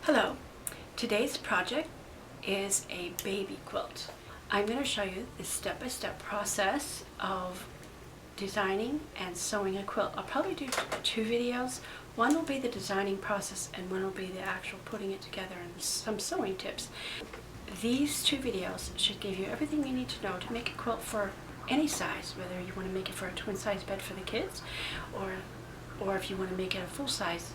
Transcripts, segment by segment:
Hello, today's project is a baby quilt. I'm going to show you the step-by-step process of designing and sewing a quilt. I'll probably do two videos. One will be the designing process and one will be the actual putting it together and some sewing tips. These two videos should give you everything you need to know to make a quilt for any size, whether you want to make it for a twin-size bed for the kids or if you want to make it a full-size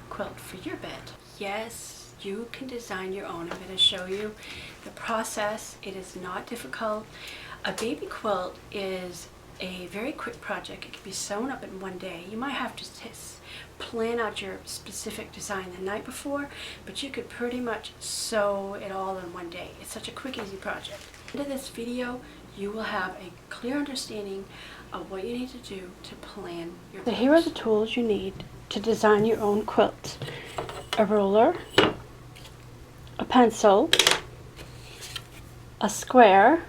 quilt for your bed. Yes, you can design your own. I'm going to show you the process. It is not difficult. A baby quilt is a very quick project. It can be sewn up in one day. You might have to plan out your specific design the night before, but you could pretty much sew it all in one day. It's such a quick, easy project. At the end of this video, you will have a clear understanding of what you need to do to plan your quilt. So here are the tools you need to design your own quilt. A ruler, a pencil, a square,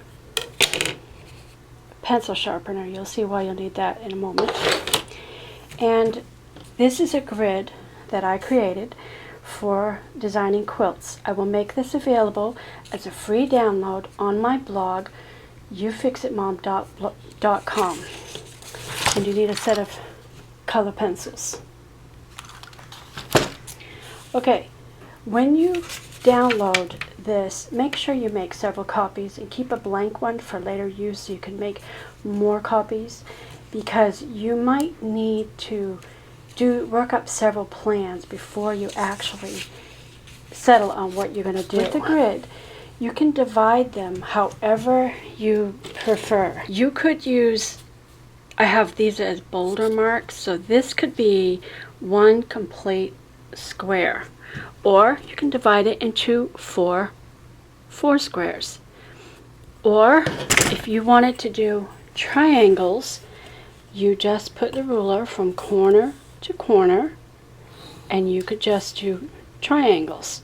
a pencil sharpener. You'll see why you'll need that in a moment. And this is a grid that I created for designing quilts. I will make this available as a free download on my blog, youfixitmom.com. And you need a set of color pencils. Okay, when you download this, make sure you make several copies and keep a blank one for later use so you can make more copies, because you might need to work up several plans before you actually settle on what you're going to do. With the grid, you can divide them however you prefer. You could use, I have these as boulder marks, so this could be one complete square, or you can divide it into four squares. Or if you wanted to do triangles, you just put the ruler from corner to corner and you could just do triangles.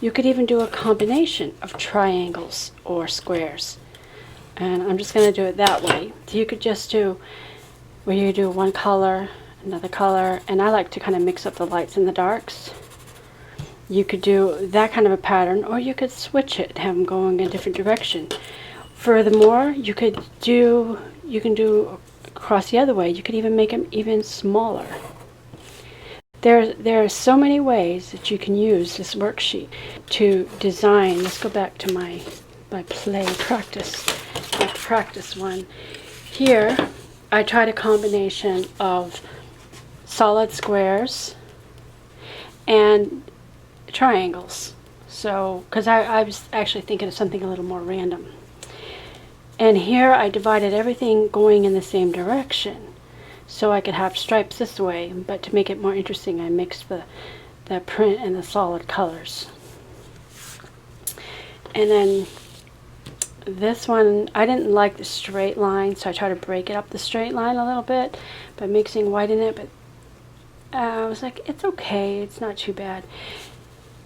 You could even do a combination of triangles or squares, and I'm just going to do it that way. So you could just do where you do one color, another color, and I like to kind of mix up the lights and the darks. You could do that kind of a pattern, or you could switch it and have them going in a different direction. Furthermore, you can do across the other way. You could even make them even smaller. There are so many ways that you can use this worksheet to design. Let's go back to my practice one. Here, I tried a combination of solid squares and triangles. So, because I was actually thinking of something a little more random. And here I divided everything going in the same direction, so I could have stripes this way, but to make it more interesting, I mixed the print and the solid colors. And then this one, I didn't like the straight line, so I tried to break it up the straight line a little bit by mixing white in it, but I was like, it's okay, it's not too bad.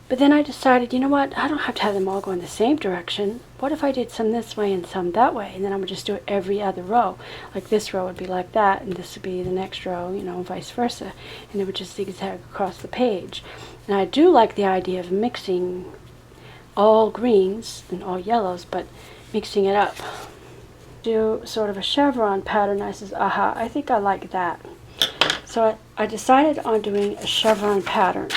But then I decided, you know what, I don't have to have them all go in the same direction. What if I did some this way and some that way? And then I would just do it every other row. Like this row would be like that, and this would be the next row, you know, vice versa. And it would just zigzag across the page. And I do like the idea of mixing all greens and all yellows, but mixing it up. Do sort of a chevron pattern. I says, aha, I think I like that. So I decided on doing a chevron pattern.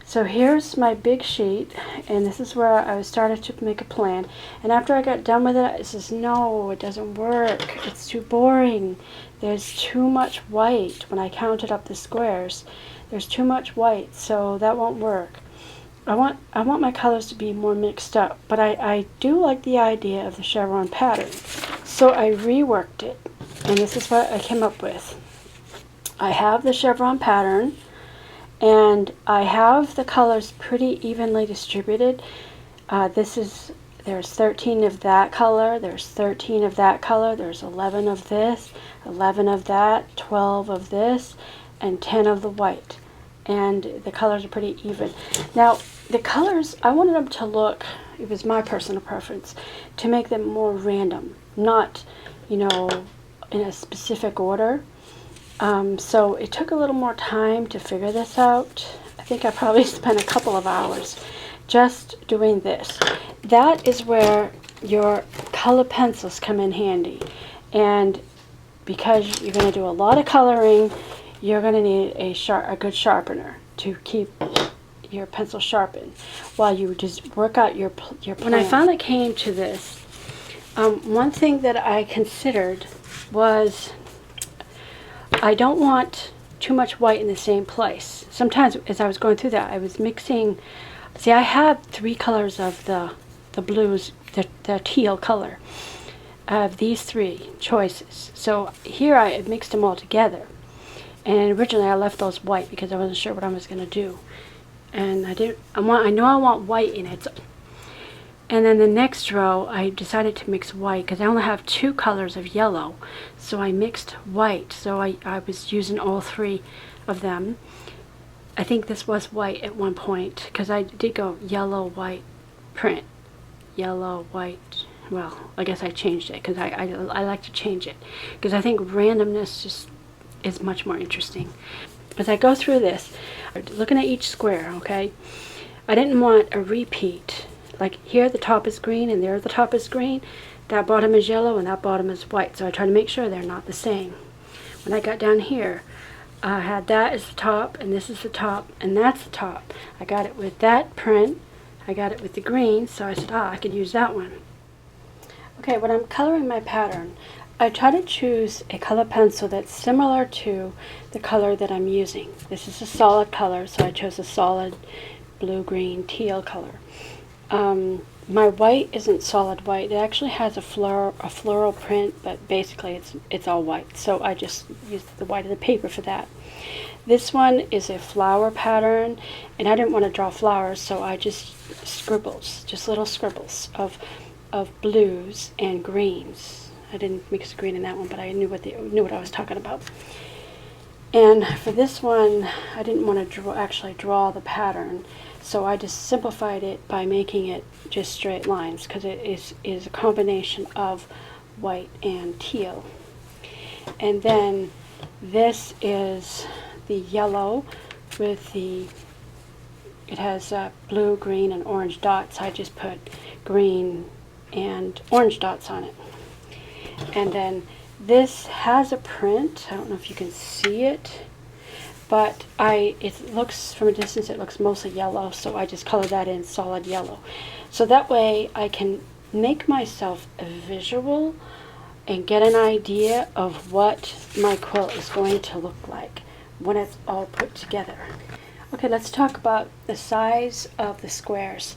So here's my big sheet, and this is where I started to make a plan. And after I got done with it, I says, no, it doesn't work. It's too boring. There's too much white. When I counted up the squares, there's too much white, so that won't work. I want my colors to be more mixed up, but I do like the idea of the chevron pattern. So I reworked it, and this is what I came up with. I have the chevron pattern, and I have the colors pretty evenly distributed. There's 13 of that color, there's 13 of that color, there's 11 of this, 11 of that, 12 of this, and 10 of the white. And the colors are pretty even. Now, the colors, I wanted them to look, it was my personal preference, to make them more random, not, you know, in a specific order. So it took a little more time to figure this out. I think I probably spent a couple of hours just doing this. That is where your color pencils come in handy. And because you're going to do a lot of coloring, you're going to need a good sharpener to keep your pencil sharpened while you just work out your plan. When I finally came to this, one thing that I considered was I don't want too much white in the same place. Sometimes as I was going through that, I was mixing. See, I had 3 colors of the blues, the teal color of these 3 choices. So here I mixed them all together. And originally I left those white because I wasn't sure what I was going to do. And I know I want white in it. And then the next row I decided to mix white because I only have 2 colors of yellow. So I mixed white. So I was using all 3 of them. I think this was white at one point because I did go yellow, white, print. Yellow, white. Well, I guess I changed it because I like to change it because I think randomness just is much more interesting. As I go through this, looking at each square, okay, I didn't want a repeat. Like here the top is green and there the top is green. That bottom is yellow and that bottom is white. So I try to make sure they're not the same. When I got down here, I had that as the top and this is the top and that's the top. I got it with that print. I got it with the green, so I said, I could use that one. Okay, when I'm coloring my pattern, I try to choose a color pencil that's similar to the color that I'm using. This is a solid color, so I chose a solid blue, green, teal color. My white isn't solid white. It actually has a floral print, but basically it's all white. So I just used the white of the paper for that. This one is a flower pattern, and I didn't want to draw flowers, so I just scribbles, just little scribbles of blues and greens. I didn't mix green in that one, but I knew what I was talking about. And for this one, I didn't want to actually draw the pattern, so I just simplified it by making it just straight lines because it is a combination of white and teal. And then this is the yellow with it has blue, green, and orange dots. I just put green and orange dots on it. And then this has a print. I don't know if you can see it, but it looks from a distance, it looks mostly yellow, so I just color that in solid yellow. So that way I can make myself a visual and get an idea of what my quilt is going to look like when it's all put together. Okay, let's talk about the size of the squares.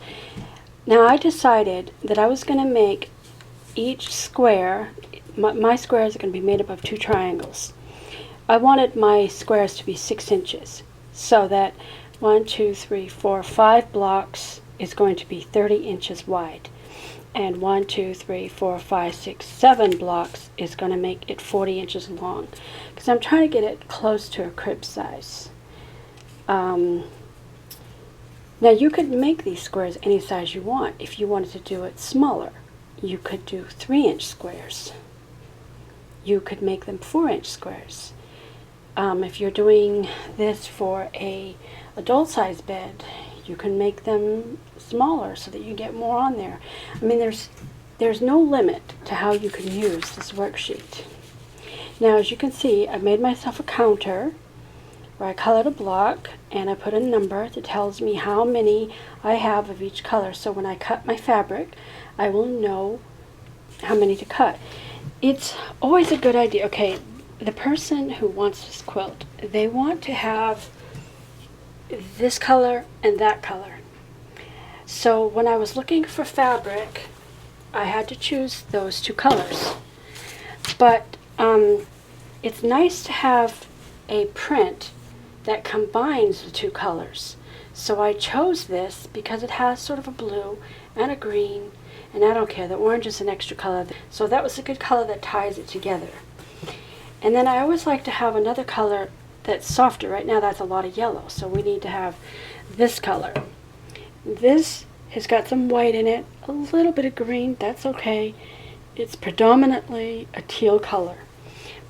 Now I decided that I was going to make each square, my squares are going to be made up of 2 triangles. I wanted my squares to be 6 inches, so that 1, 2, 3, 4, 5 blocks is going to be 30 inches wide. And 1, 2, 3, 4, 5, 6, 7 blocks is going to make it 40 inches long. Because I'm trying to get it close to a crib size. Now you could make these squares any size you want. If you wanted to do it smaller, you could do 3-inch squares. You could make them 4-inch squares. If you're doing this for a adult-size bed, you can make them smaller so that you get more on there. I mean, there's no limit to how you can use this worksheet. Now, as you can see, I made myself a counter where I colored a block and I put a number that tells me how many I have of each color. So when I cut my fabric, I will know how many to cut. It's always a good idea. Okay, the person who wants this quilt, they want to have this color and that color. So when I was looking for fabric, I had to choose those 2 colors. But it's nice to have a print that combines the 2 colors. So I chose this because it has sort of a blue and a green, and I don't care, the orange is an extra color. So that was a good color that ties it together. And then I always like to have another color that's softer. Right now that's a lot of yellow, so we need to have this color. This has got some white in it, a little bit of green, that's okay. It's predominantly a teal color.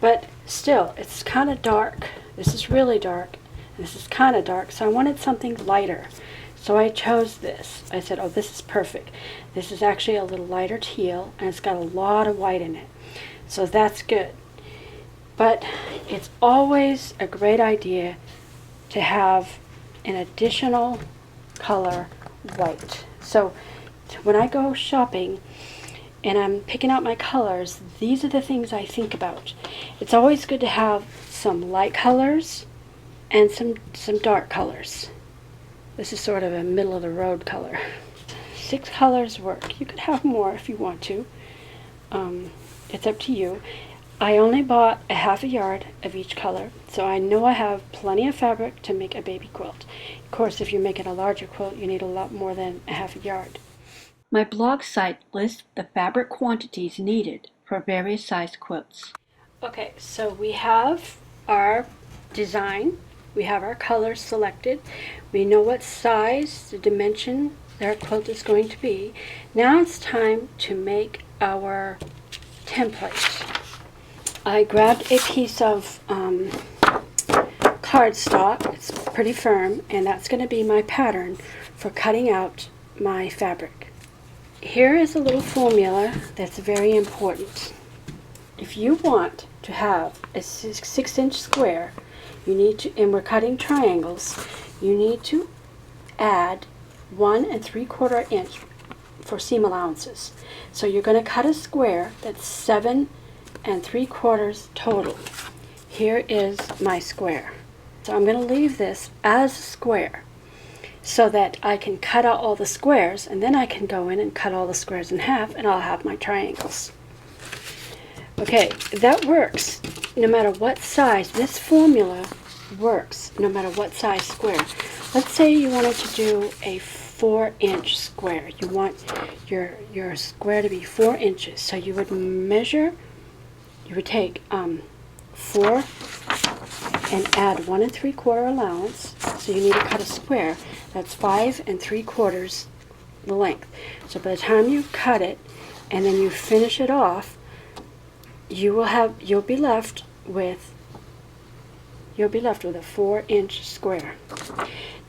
But still, it's kind of dark. This is really dark. This is kind of dark, so I wanted something lighter. So I chose this. I said, oh, this is perfect. This is actually a little lighter teal, and it's got a lot of white in it. So that's good. But it's always a great idea to have an additional color white. So when I go shopping and I'm picking out my colors, these are the things I think about. It's always good to have some light colors and some dark colors. This is sort of a middle of the road color. 6 colors work. You could have more if you want to. It's up to you. I only bought a half a yard of each color, so I know I have plenty of fabric to make a baby quilt. Of course, if you're making a larger quilt, you need a lot more than a half a yard. My blog site lists the fabric quantities needed for various size quilts. Okay, so we have our design, we have our colors selected, we know what size, the dimension that our quilt is going to be. Now it's time to make our template. I grabbed a piece of cardstock. It's pretty firm, and that's going to be my pattern for cutting out my fabric. Here is a little formula that's very important. If you want to have a 6-inch square, you need to, and we're cutting triangles, you need to add 1 3/4 inch for seam allowances. So you're going to cut a square that's 7 3/4 total. Here is my square. So I'm going to leave this as a square so that I can cut out all the squares, and then I can go in and cut all the squares in half, and I'll have my triangles. Okay, that works no matter what size. This formula works no matter what size square. Let's say you wanted to do a 4-inch square. You want your square to be 4 inches. So you would measure, you would take 4 and add 1 3/4 allowance. So you need to cut a square that's 5 3/4 the length. So by the time you cut it and then you finish it off, you'll be left with a 4-inch square.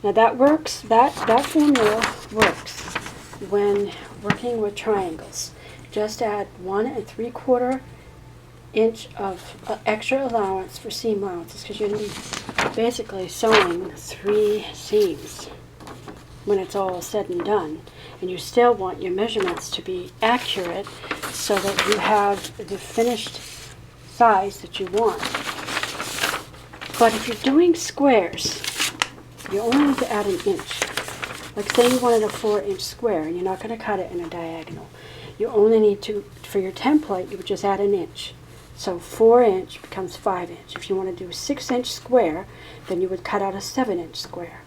Now that works, that formula works when working with triangles. Just add 1 3/4 inch of extra allowance for seam allowances, because you're going to be basically sewing 3 seams when it's all said and done. And you still want your measurements to be accurate so that you have the finished size that you want. But if you're doing squares, you only need to add an inch. Like say you wanted a 4-inch square and you're not going to cut it in a diagonal. You only need to, for your template, you would just add an inch. So 4-inch becomes 5-inch. If you want to do a 6-inch square, then you would cut out a 7-inch square.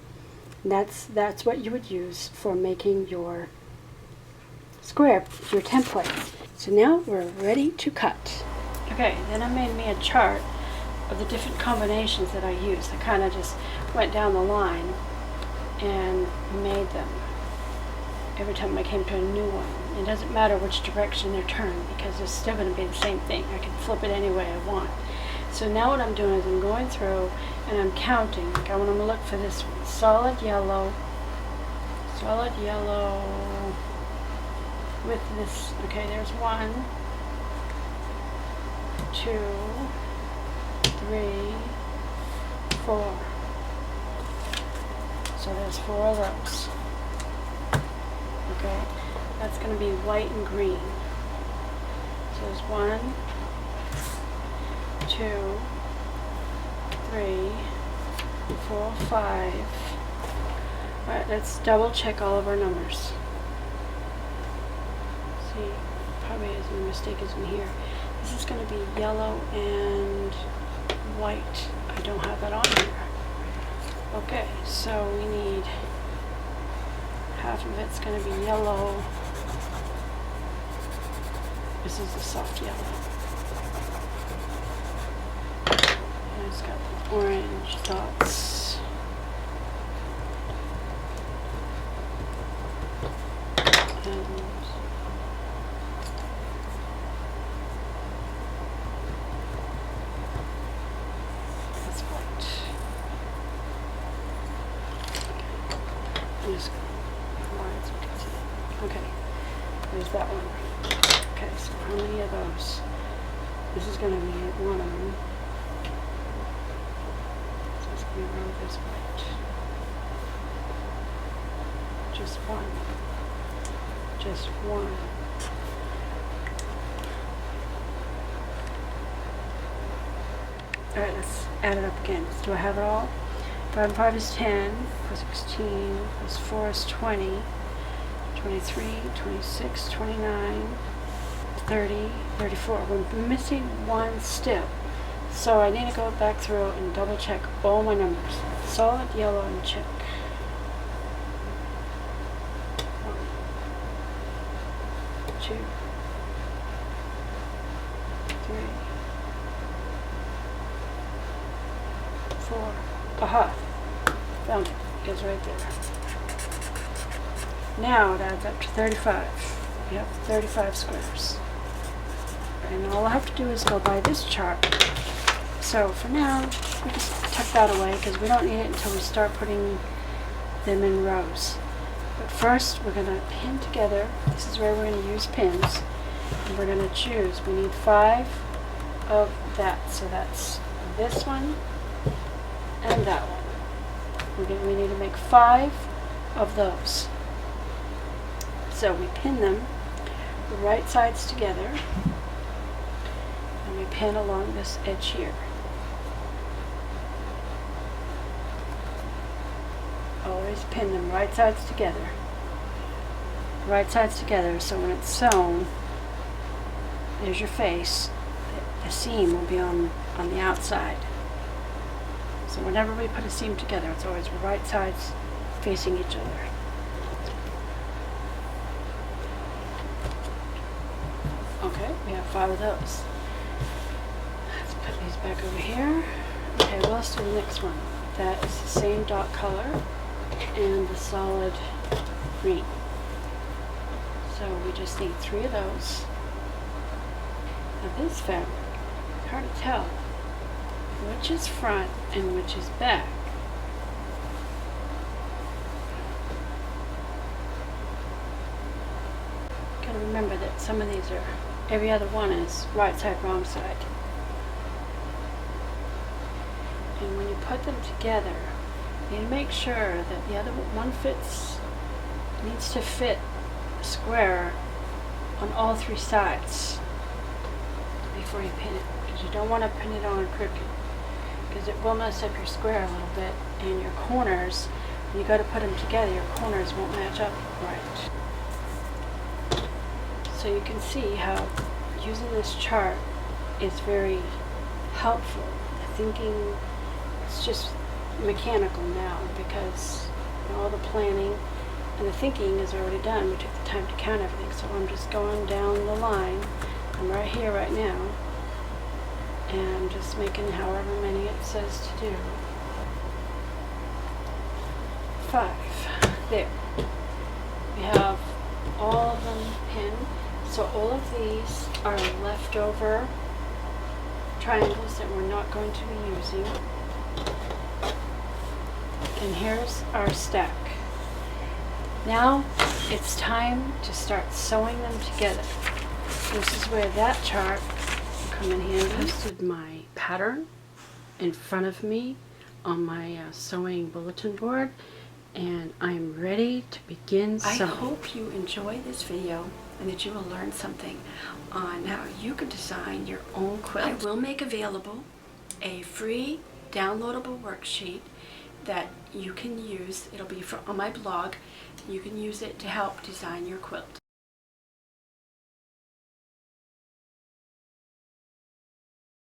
And that's what you would use for making your square, your template. So now we're ready to cut. Okay, then I made me a chart of the different combinations that I used. I kind of just went down the line and made them every time I came to a new one. It doesn't matter which direction they're turned because it's still going to be the same thing. I can flip it any way I want. So now what I'm doing is I'm going through and I'm counting. Like I want to look for this one. Solid yellow with this. Okay, there's 1, 2, 3, 4. So there's 4 of those. Okay, that's going to be white and green. So there's 1, 2, 3, 4, 5. Alright, let's double check all of our numbers. See, probably as my mistake is in here. This is going to be yellow and white. I don't have that on here. Okay, so we need half of it's going to be yellow. This is the soft yellow. And it's got the orange dots. And that's white. just wide so you can see it. Okay, there's that one. Okay, so how many of those? This is going to be one of them. So it's going to be around this white. Just one. Just one. Alright, let's add it up again. So do I have it all? 5 and 5 is 10, 4 is 16, plus 4 is 20, 23, 26, 29, 30, 34. We're missing one step. So I need to go back through and double check all my numbers. Solid, yellow, and check. 1, 2, 3, 4. Aha! Found it. It's right there. Now it adds up to 35. We have 35 squares. And all I have to do is go by this chart. So for now, we just tuck that away because we don't need it until we start putting them in rows. But first, we're going to pin together. This is where we're going to use pins. And we're going to choose. We need 5 of that. So that's this one and that one. We need to make 5 of those. So we pin them, the right sides together, and we pin along this edge here. Always pin them right sides together. Right sides together, so when it's sewn, there's your face. The seam will be on the outside. So whenever we put a seam together, it's always right sides facing each other. Okay, we have 5 of those. Let's put these back over here. Okay, well, let's do the next one. That is the same dot color and the solid green. So we just need 3 of those. Now this fabric, it's hard to tell which is front and which is back. Gotta remember that some of these are, every other one is right side, wrong side. And when you put them together, you need to make sure that the other one needs to fit square on all 3 sides before you pin it, because you don't want to pin it on crooked, because it will mess up your square a little bit, and your corners, when you go to put them together, your corners won't match up right. So you can see how using this chart is very helpful. The thinking, it's just mechanical now, because all the planning and the thinking is already done. We took the time to count everything, so I'm just going down the line. I'm right here right now, and just making however many it says to do. 5. There. We have all of them pinned. So all of these are leftover triangles that we're not going to be using. And here's our stack. Now it's time to start sewing them together. This is where that chart will come in handy. I posted my pattern in front of me on my sewing bulletin board, and I'm ready to begin sewing. I hope you enjoy this video and that you will learn something on how you can design your own quilt. I will make available a free downloadable worksheet that you can use. It'll be on my blog. You can use it to help design your quilt.